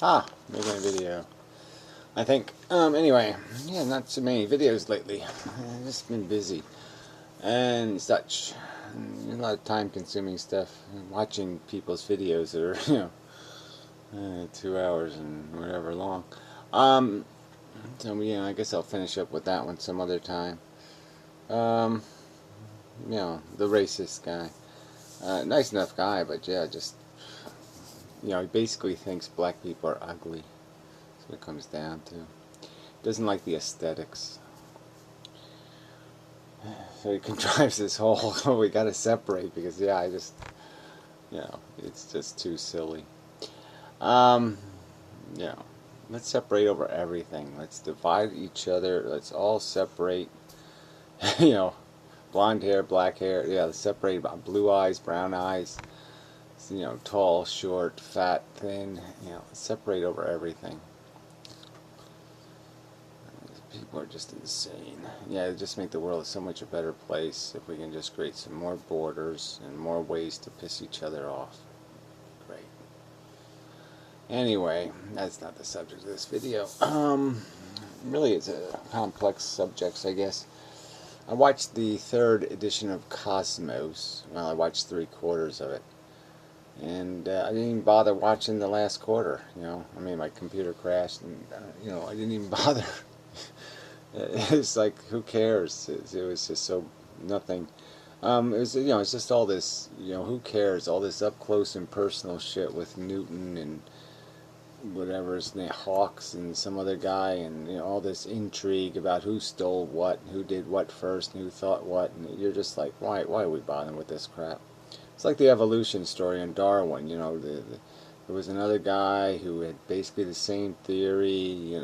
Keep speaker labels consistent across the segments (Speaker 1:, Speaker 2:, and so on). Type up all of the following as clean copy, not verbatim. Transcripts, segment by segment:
Speaker 1: Making a video. I think. Anyway, yeah, not so many videos lately. I've just been busy and such. And a lot of time-consuming stuff. Watching people's videos that are, 2 hours and whatever long. Um, so I guess I'll finish up with that one some other time. Um, the racist guy. Nice enough guy, but yeah, just he basically thinks black people are ugly. That's what it comes down to. Doesn't like the aesthetics. So he contrives this whole, oh, we gotta separate because, it's just too silly. Um, let's separate over everything. Let's divide each other. Let's all separate, you know, blonde hair, black hair. Yeah, let's separate about blue eyes, brown eyes, tall, short, fat, thin. Let's separate over everything. People are just insane. Yeah, it'd just make the world so much a better place if we can just create some more borders and more ways to piss each other off. Great. Anyway, that's not the subject of this video. Really, it's a complex subject, I guess. I watched the third edition of Cosmos. Well, I watched 3/4 of it. And I didn't even bother watching the last quarter, my computer crashed and, I didn't even bother. It's like, who cares? It was just so nothing. It's just all this, who cares? All this up close and personal shit with Newton and whatever his name, Hawks and some other guy, and all this intrigue about who stole what, who did what first, and who thought what, and you're just like, why are we bothering with this crap? It's like the evolution story in Darwin. There was another guy who had basically the same theory,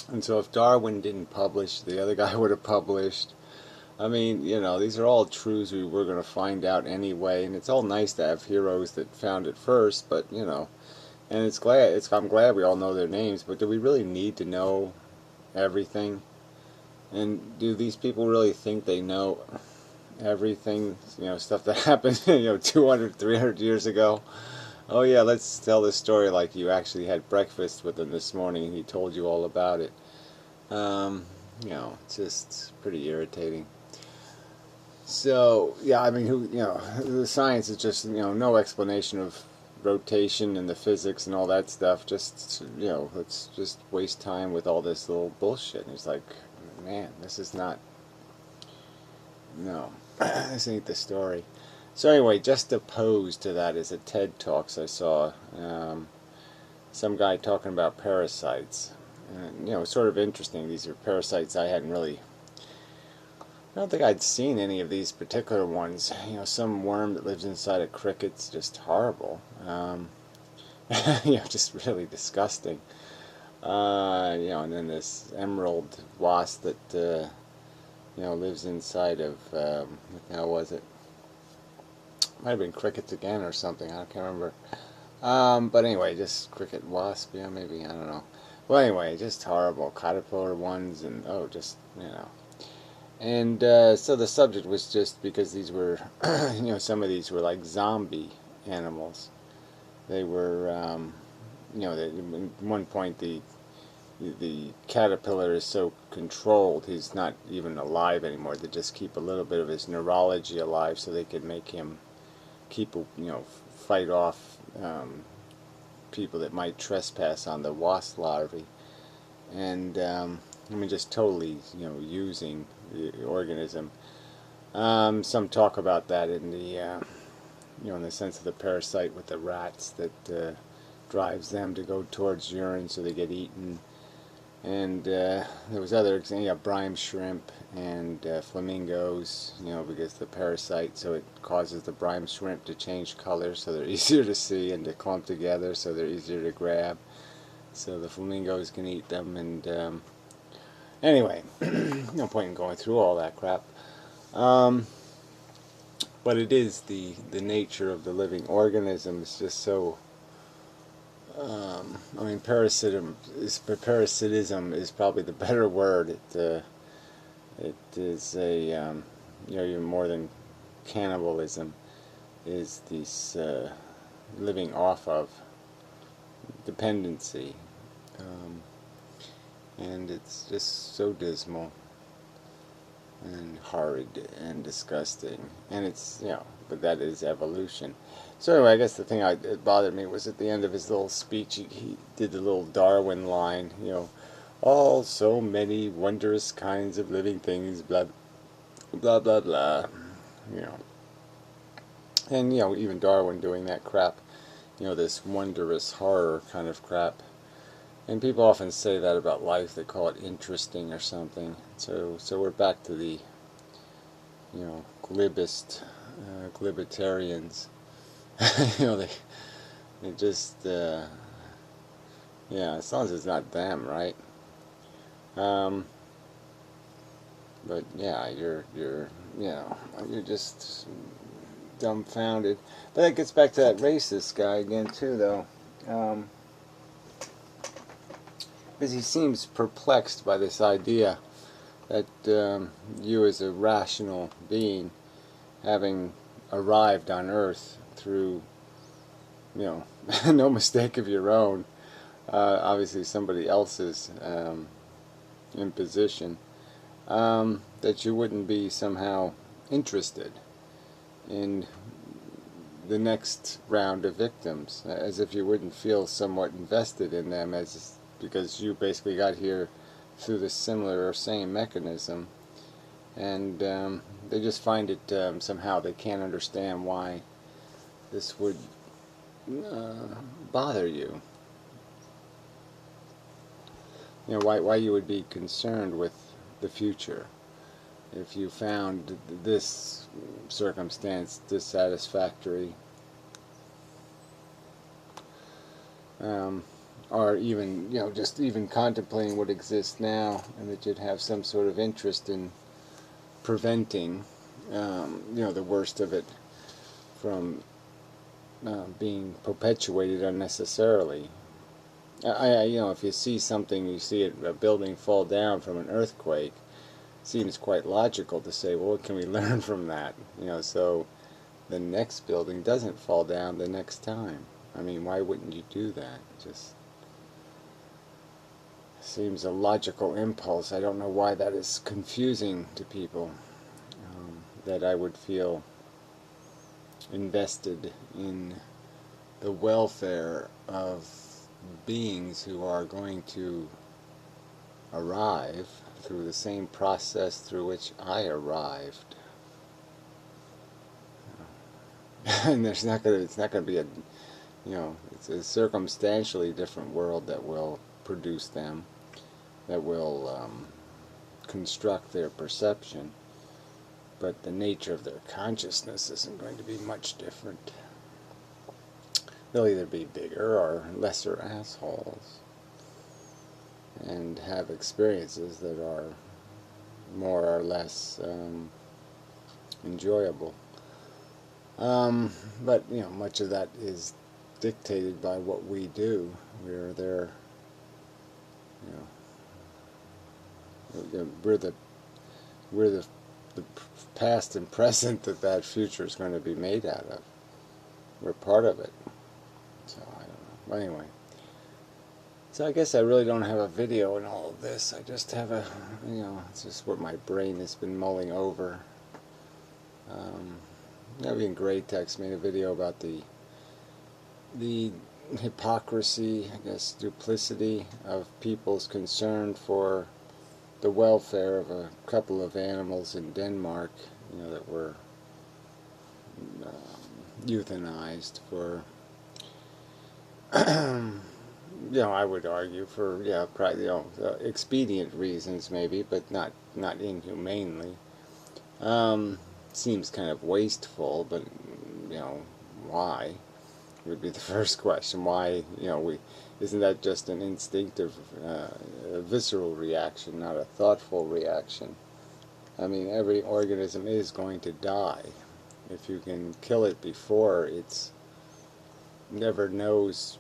Speaker 1: and so if Darwin didn't publish, the other guy would have published. I mean, these are all truths we were going to find out anyway, and it's all nice to have heroes that found it first, but, and I'm glad we all know their names, but do we really need to know everything? And do these people really think they know everything, stuff that happened, 200, 300 years ago? Oh yeah, let's tell this story like you actually had breakfast with him this morning and he told you all about it. It's just pretty irritating. So, yeah, I mean, the science is just, no explanation of rotation and the physics and all that stuff. Just, let's just waste time with all this little bullshit. And it's like, man, this is not, no, this ain't the story. So anyway, just opposed to that is a TED Talks I saw. Some guy talking about parasites. Sort of interesting. These are parasites I don't think I'd seen any of these particular ones. Some worm that lives inside a cricket's just horrible. Just really disgusting. And then this emerald wasp that, lives inside of, what the hell was it? Might have been crickets again or something. I can't remember. But anyway, just cricket wasp. Yeah, maybe. I don't know. Well, anyway, just horrible caterpillar ones, and And so the subject was just because these were, some of these were like zombie animals. They were, at one point the caterpillar is so controlled he's not even alive anymore. They just keep a little bit of his neurology alive so they can make him fight off people that might trespass on the wasp larvae, and just totally using the organism. Some talk about that in the in the sense of the parasite with the rats that drives them to go towards urine so they get eaten. And there was other examples, brine shrimp and flamingos, because the parasite, so it causes the brine shrimp to change color so they're easier to see and to clump together so they're easier to grab. So the flamingos can eat them, and anyway, no point in going through all that crap. But it is the nature of the living organism is just so. Parasitism is probably the better word. It is a even more than cannibalism. Is this living off of dependency. Um, and it's just so dismal and horrid and disgusting. And it's, but that is evolution. So anyway, I guess the thing that bothered me was at the end of his little speech, he did the little Darwin line, all so many wondrous kinds of living things, blah, blah, blah, blah, you know. And, even Darwin doing that crap, this wondrous horror kind of crap. And people often say that about life. They call it interesting or something. So we're back to the, glibitarians. they just, as long as it's not them, right? But yeah, you're just dumbfounded. But that gets back to that racist guy again, too, though. Because he seems perplexed by this idea that you as a rational being, having arrived on Earth through, no mistake of your own, obviously somebody else's imposition, that you wouldn't be somehow interested in the next round of victims, as if you wouldn't feel somewhat invested in them, because you basically got here through the similar or same mechanism, and they just find it somehow they can't understand why this would bother you. Why you would be concerned with the future if you found this circumstance dissatisfactory, or even, just even contemplating what exists now, and that you'd have some sort of interest in preventing, the worst of it from being perpetuated unnecessarily. If you see something, you see a building fall down from an earthquake, it seems quite logical to say, well, what can we learn from that? So the next building doesn't fall down the next time. I mean, why wouldn't you do that? Just seems a logical impulse. I don't know why that is confusing to people, that I would feel invested in the welfare of beings who are going to arrive through the same process through which I arrived. And it's not going to be it's a circumstantially different world that will produce them, that will construct their perception, but the nature of their consciousness isn't going to be much different. They'll either be bigger or lesser assholes, and have experiences that are more or less enjoyable. But much of that is dictated by what we do. We're there. We're the past and present that future is going to be made out of. We're part of it. So I don't know. But anyway. So I guess I really don't have a video in all of this. I just have it's just what my brain has been mulling over. Even Greytex made a video about the hypocrisy, I guess, duplicity of people's concern for the welfare of a couple of animals in Denmark, that were euthanized for, I would argue for, probably, expedient reasons maybe, but not inhumanely. Seems kind of wasteful, but, why? Would be the first question. Why, isn't that just an instinctive, visceral reaction, not a thoughtful reaction? I mean, every organism is going to die. If you can kill it before it's never knows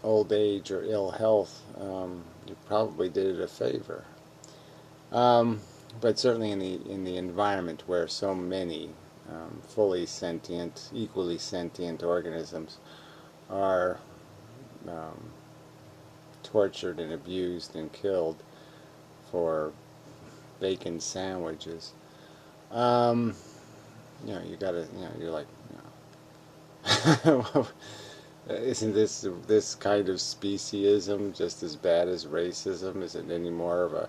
Speaker 1: old age or ill health, you probably did it a favor. But certainly in the environment where so many fully sentient, equally sentient organisms are tortured and abused and killed for bacon sandwiches. You know, you gotta, you know, you're like, you know, isn't this kind of speciesism just as bad as racism? Is it any more of a,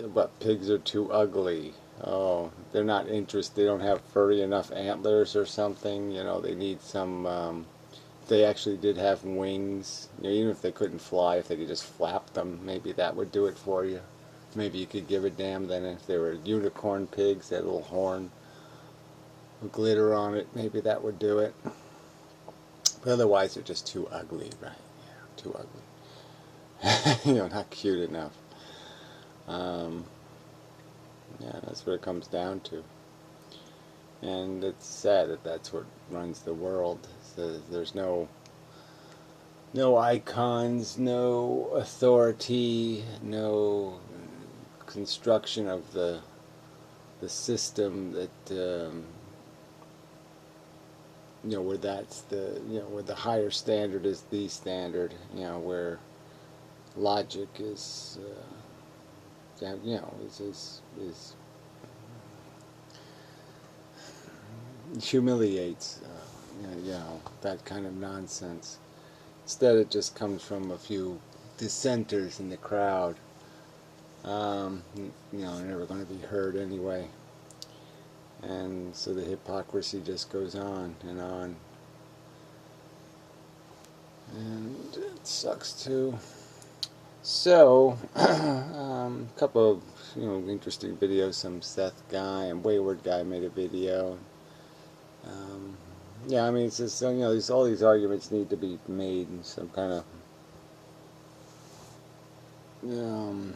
Speaker 1: but pigs are too ugly? Oh, they're not interested. They don't have furry enough antlers or something. You know, they need some. They actually did have wings. You know, even if they couldn't fly, if they could just flap them, maybe that would do it for you. Maybe you could give a damn then if they were unicorn pigs, that little horn with glitter on it, maybe that would do it. But otherwise they're just too ugly, right? Yeah, too ugly. You know, not cute enough. Yeah, that's what it comes down to. And it's sad that that's what runs the world. So there's no icons, no authority, no construction of the system that you know, where that's the, you know, where the higher standard is the standard, you know, where logic is you know, is humiliates you know, that kind of nonsense. Instead it just comes from a few dissenters in the crowd. You know, they're never going to be heard anyway. And so the hypocrisy just goes on. And it sucks too. So, a couple of, you know, interesting videos. Some Seth guy and Wayward guy made a video. Yeah, I mean, it's just, you know, all these arguments need to be made in some kind of, you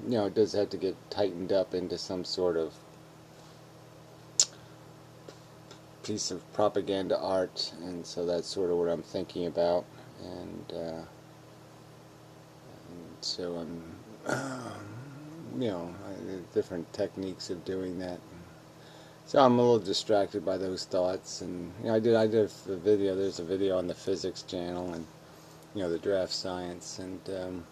Speaker 1: know, it does have to get tightened up into some sort of piece of propaganda art, and so that's sort of what I'm thinking about, and so I'm, you know, different techniques of doing that. So I'm a little distracted by those thoughts, and you know, I did a video. There's a video on the physics channel, and you know, the draft science, and you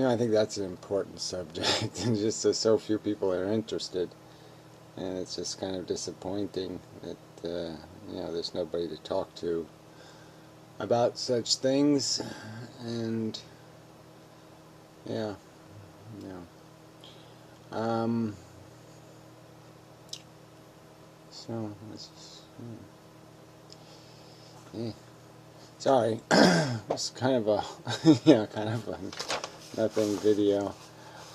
Speaker 1: know, I think that's an important subject, and just so few people are interested, and it's just kind of disappointing that you know, there's nobody to talk to about such things, and yeah, so it's yeah. Sorry, it's kind of a yeah, kind of a nothing video.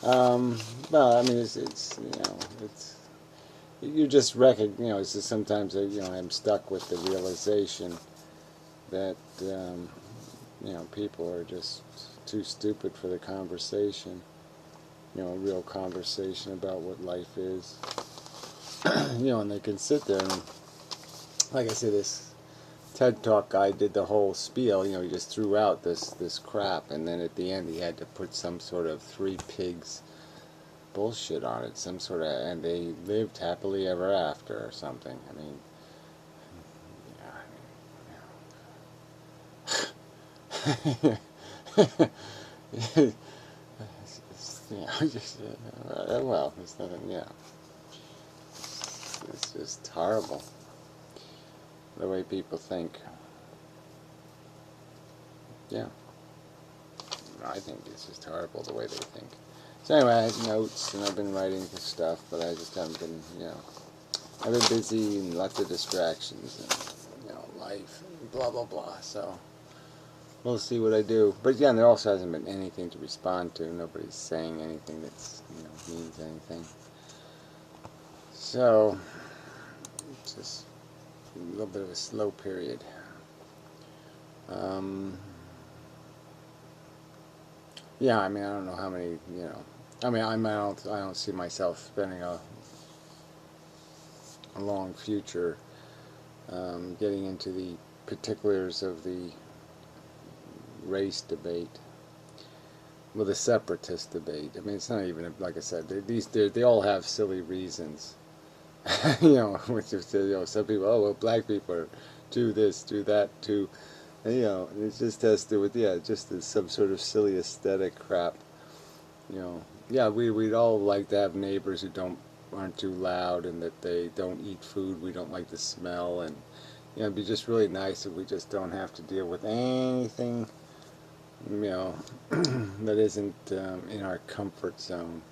Speaker 1: Well, I mean, it's you know, it's, you just you know, it's just sometimes you know, I'm stuck with the realization that you know, people are just too stupid for the conversation. You know, a real conversation about what life is. You know, and they can sit there and, like I said, this TED Talk guy did the whole spiel. You know, he just threw out this crap, and then at the end he had to put some sort of three pigs bullshit on it, some sort of, and they lived happily ever after or something. I mean, yeah, well, there's nothing, yeah. It's just horrible, the way people think. Yeah. I think it's just horrible the way they think. So anyway, I had notes, and I've been writing this stuff, but I just haven't been, you know, I've been busy and lots of distractions, and, you know, life, and blah, blah, blah, so we'll see what I do. But yeah, there also hasn't been anything to respond to. Nobody's saying anything that's, you know, means anything. So, it's just a little bit of a slow period. Yeah, I mean, I don't know how many, you know, I mean, I don't see myself spending a long future getting into the particulars of the race debate, well, the separatist debate. I mean, it's not even, like I said, they all have silly reasons. You know, which is, you know, some people, oh, well, black people are do this, do that, to And, you know, it just has to do with, yeah, just some sort of silly aesthetic crap. You know, yeah, we'd all like to have neighbors who aren't too loud and that they don't eat food we don't like the smell, and you know, it'd be just really nice if we just don't have to deal with anything, you know, that isn't in our comfort zone.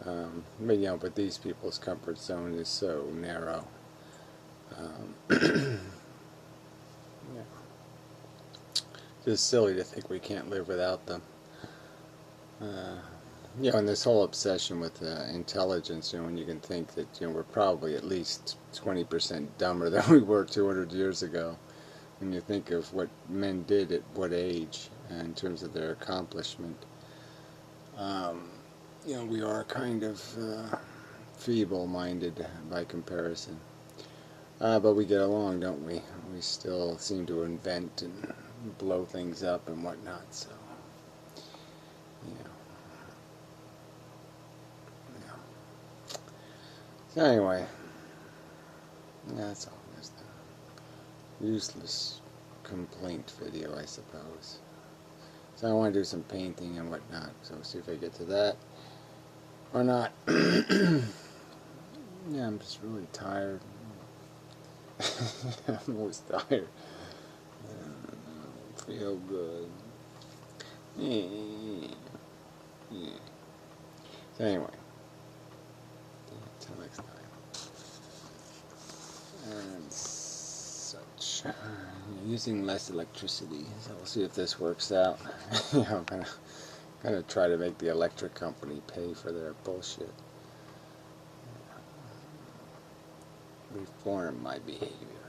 Speaker 1: But you know, but these people's comfort zone is so narrow. Yeah. Just silly to think we can't live without them. You know, and this whole obsession with intelligence, you know, when you can think that, you know, we're probably at least 20% dumber than we were 200 years ago. When you think of what men did at what age, in terms of their accomplishment, you know, we are kind of feeble-minded by comparison. But we get along, don't we? We still seem to invent and blow things up and whatnot, so, you know. So anyway, yeah, that's all. There's the useless complaint video, I suppose. So I want to do some painting and whatnot, so we'll see if I get to that or not. Yeah, I'm just really tired. I'm always tired. Feel good. Yeah. So anyway, until next time. And such. Using less electricity, so we'll see if this works out. You know, I'm gonna try to make the electric company pay for their bullshit. Reform my behavior.